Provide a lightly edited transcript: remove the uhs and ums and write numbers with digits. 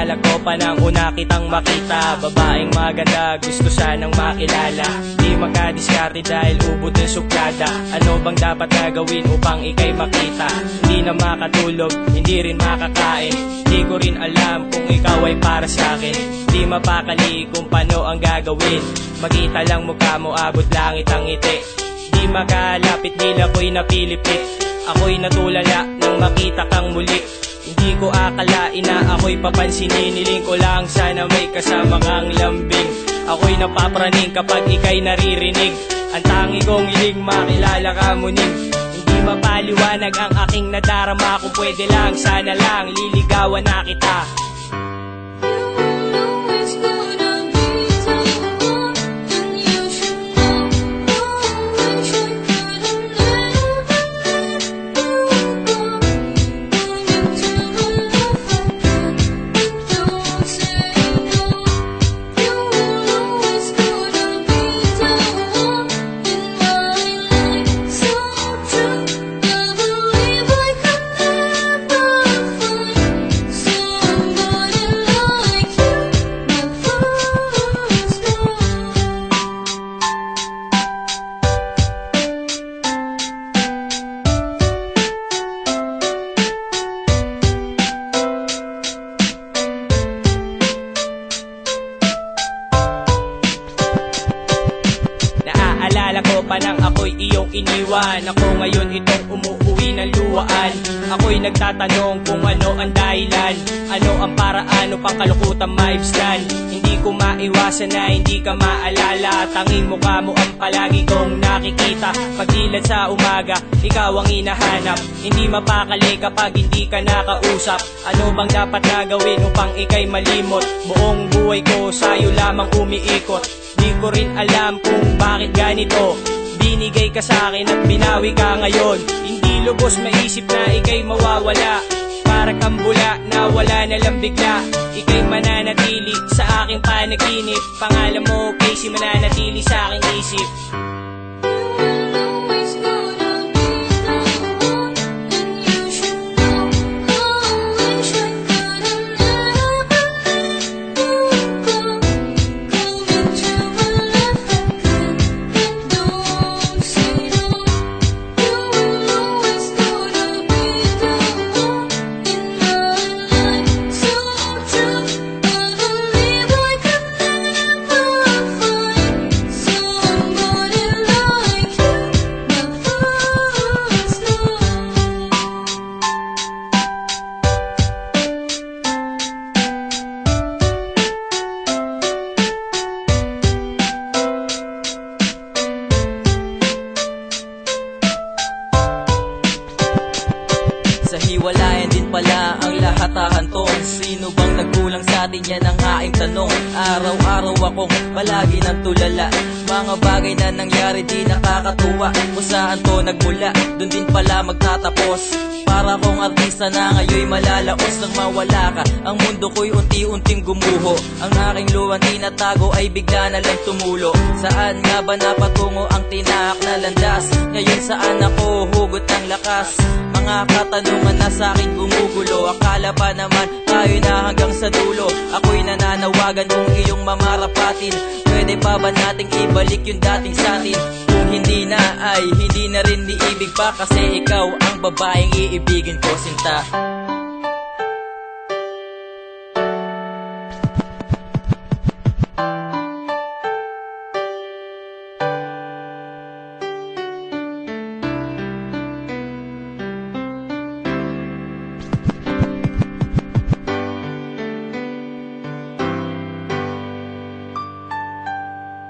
Naaalala ko pa nang una kitang makita, babaeng maganda, gusto sanang makilala. Di makadiskarte dahil ubod ng suplada. Ano bang dapat na gawin upang ikay makita? Hindi na makatulog, hindi rin makakain. Di ko rin alam kung ikaw ay para sa'kin. Di mapakali kung paano ang gagawin. Makita lang mukha mo, abot langit ang ngiti. Di makalapit, dila ko'y napilipit. Ako'y natulala nang makita kang muli. Hindi ko akalain na ako'y papansinin. Niling ko lang sana may kasama kang lambing. Ako'y napapraning kapag ika'y naririnig. Ang tangi kong hiling makilala ka muning. Hindi mapaliwanag ang aking nadarama. Kung pwede lang, sana lang liligawan na kita. Naalala ko pa nang ako'y iyong iniwan. Ako ngayon itong umuuwi ng luwaan. Ako'y nagtatanong kung ano ang dahilan. Ano ang paraan upang kalukutang maibslan. Hindi ko maiwasan na hindi ka maalala. Tanging mukha mo ang palagi kong nakikita. Pagdilat sa umaga, ikaw ang hinahanap. Hindi mapakali kapag hindi ka nakausap. Ano bang dapat na gawin upang ika'y malimot? Buong buhay ko sa'yo lamang umiikot. Di ko rin alam kung bakit ganito. Binigay ka sa akin at binawi ka ngayon. Hindi lubos maisip na ika'y mawawala. Para kang bula na wala na lang bigla. Ika'y mananatili sa aking panaginip. Pangalan mo Casey, mananatili sa aking isip. Sa hiwalayan din pala ang lahat hahantong. Sino bang nagkulang sa atin, yan ang aking tanong. Araw-araw akong palagi ng tulala. Mga bagay na nangyari di nakakatuwa. Kung saan to nagmula, dun din pala magtatapos. Para kong artista na ngayon malalaos nang mawala ka. Ang mundo ko'y unti-unting gumuho. Ang aking luwang tinatago ay bigla na lang tumulo. Saan nga ba napatungo ang tinahak na landas? Ngayon saan ako hugot ng lakas? Mga katanungan na sa'kin gumugulo. Akala pa naman tayo na hanggang sa dulo. Ako'y nananawagan kung iyong mamarapatin. Pwede pa ba nating ibalik yung dating sa'tin? Kung hindi na ay hindi na rin niibig pa. Kasi ikaw ang babaeng iibigin ko, sinta.